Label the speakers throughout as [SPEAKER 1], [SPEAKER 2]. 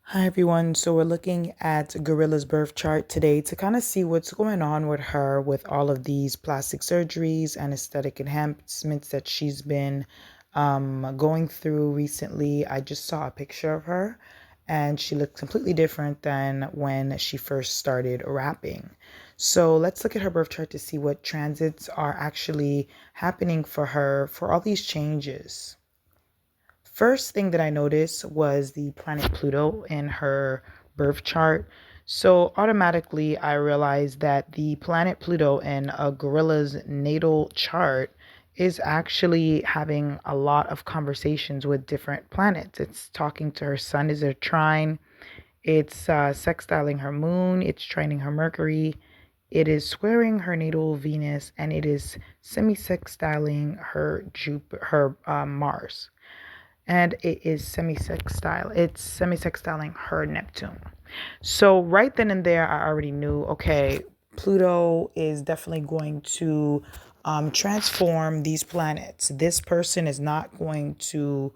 [SPEAKER 1] Hi everyone. So we're looking at Gorilla's birth chart today to kind of see what's going on with her with all of these plastic surgeries and aesthetic enhancements that she's been going through recently. I just saw a picture of her and she looked completely different than when she first started rapping. So let's look at her birth chart to see what transits are actually happening for her for all these changes. First thing that I noticed was the planet Pluto in her birth chart. So automatically I realized that the planet Pluto in a gorilla's natal chart is actually having a lot of conversations with different planets. It's talking to her sun is a trine. It's sextiling her moon. It's trining her Mercury. It is squaring her natal Venus, and it is semi-sextiling her Mars, and it is semi-sextile. It's semi-sextiling her Neptune. So right then and there, I already knew, okay, Pluto is definitely going to transform these planets. This person is not going to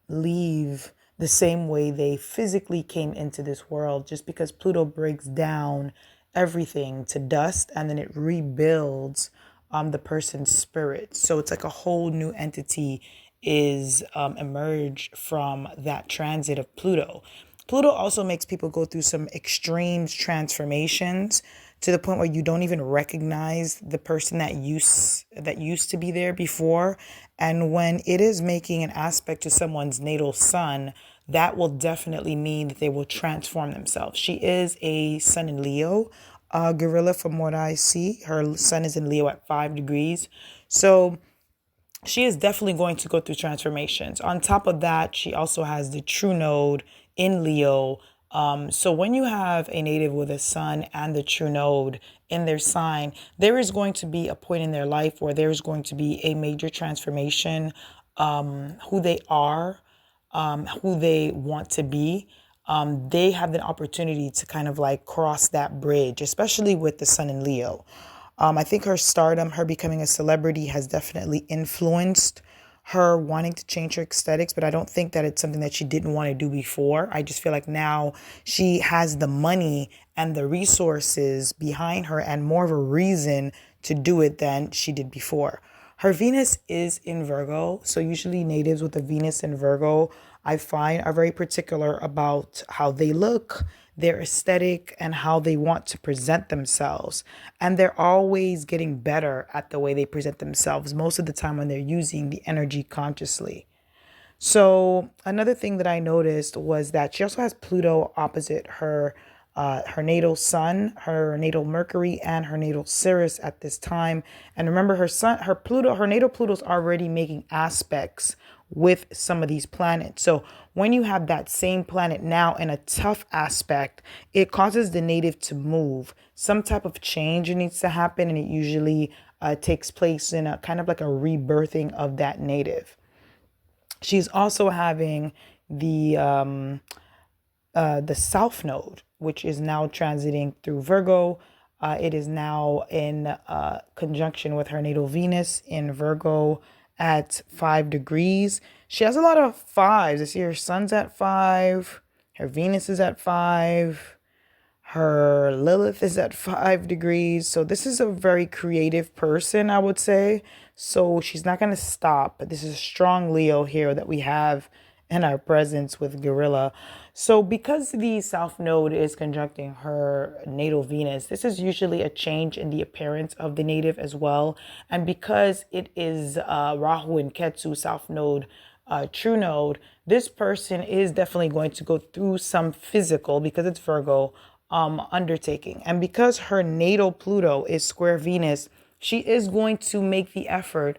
[SPEAKER 1] leave the same way they physically came into this world, just because Pluto breaks down everything to dust and then it rebuilds the person's spirit. So it's like a whole new entity is emerged from that transit of Pluto. Pluto also makes people go through some extreme transformations to the point where you don't even recognize the person that used to be there before. And when it is making an aspect to someone's natal sun, that will definitely mean that they will transform themselves. She is a sun in Leo, gorilla, from what I see. Her sun is in Leo at 5 degrees. So she is definitely going to go through transformations. On top of that, she also has the true node in Leo. So when you have a native with a sun and the true node in their sign, there is going to be a point in their life where there is going to be a major transformation, who they are, who they want to be. They have the opportunity to kind of like cross that bridge, especially with the sun in Leo. I think her stardom, her becoming a celebrity, has definitely influenced her wanting to change her aesthetics, but I don't think that it's something that she didn't want to do before. I just feel like now she has the money and the resources behind her and more of a reason to do it than she did before. Her Venus is in Virgo, so usually natives with a Venus in Virgo, I find, are very particular about how they look, their aesthetic, and how they want to present themselves. And they're always getting better at the way they present themselves, most of the time when they're using the energy consciously. So another thing that I noticed was that she also has Pluto opposite her natal Sun, her natal Mercury, and her natal Ceres at this time. And remember, her Sun, her Pluto, her natal Pluto's already making aspects with some of these planets. So when you have that same planet now in a tough aspect, it causes the native to move. Some type of change needs to happen, and it usually takes place in a kind of like a rebirthing of that native. She's also having the the South Node, which is now transiting through Virgo. It is now in conjunction with her natal Venus in Virgo at 5 degrees. She has a lot of fives. I see her sun's at 5, her Venus is at 5, her Lilith is at 5 degrees. So this is a very creative person, I would say. So she's not going to stop. But this is a strong Leo here that we have in our presence with Gorilla. So because the South Node is conjuncting her natal Venus, this is usually a change in the appearance of the native as well. And because it is Rahu and Ketu South Node, true node, this person is definitely going to go through some physical, because it's Virgo, undertaking. And because her natal Pluto is square Venus, she is going to make the effort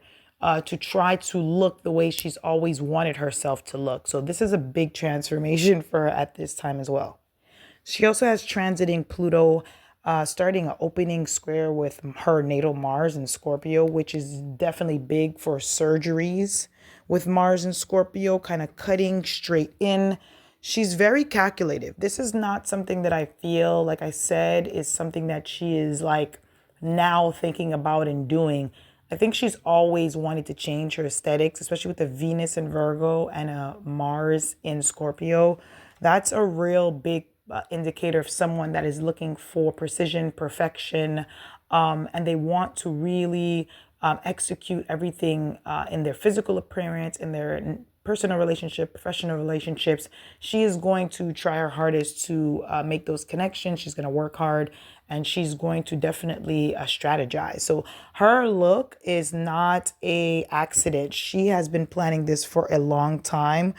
[SPEAKER 1] to try to look the way she's always wanted herself to look. So this is a big transformation for her at this time as well. She also has transiting Pluto, starting an opening square with her natal Mars in Scorpio, which is definitely big for surgeries with Mars and Scorpio, kind of cutting straight in. She's very calculative. This is not something that I feel, like I said, is something that she is like now thinking about and doing. I think she's always wanted to change her aesthetics, especially with the Venus in Virgo and a Mars in Scorpio. That's a real big indicator of someone that is looking for precision, perfection, and they want to really execute everything in their physical appearance, in their personal relationship, professional relationships. She is going to try her hardest to make those connections. She's going to work hard, and she's going to definitely strategize. So her look is not a accident. She has been planning this for a long time.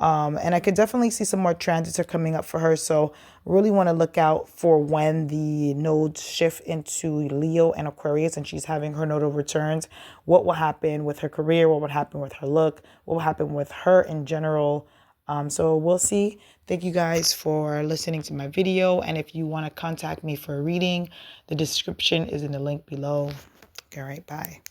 [SPEAKER 1] And I could definitely see some more transits are coming up for her. So really want to look out for when the nodes shift into Leo and Aquarius and she's having her nodal returns. What will happen with her career? What would happen with her look? What will happen with her in general? So we'll see. Thank you guys for listening to my video. And if you want to contact me for a reading, the description is in the link below. All right, bye.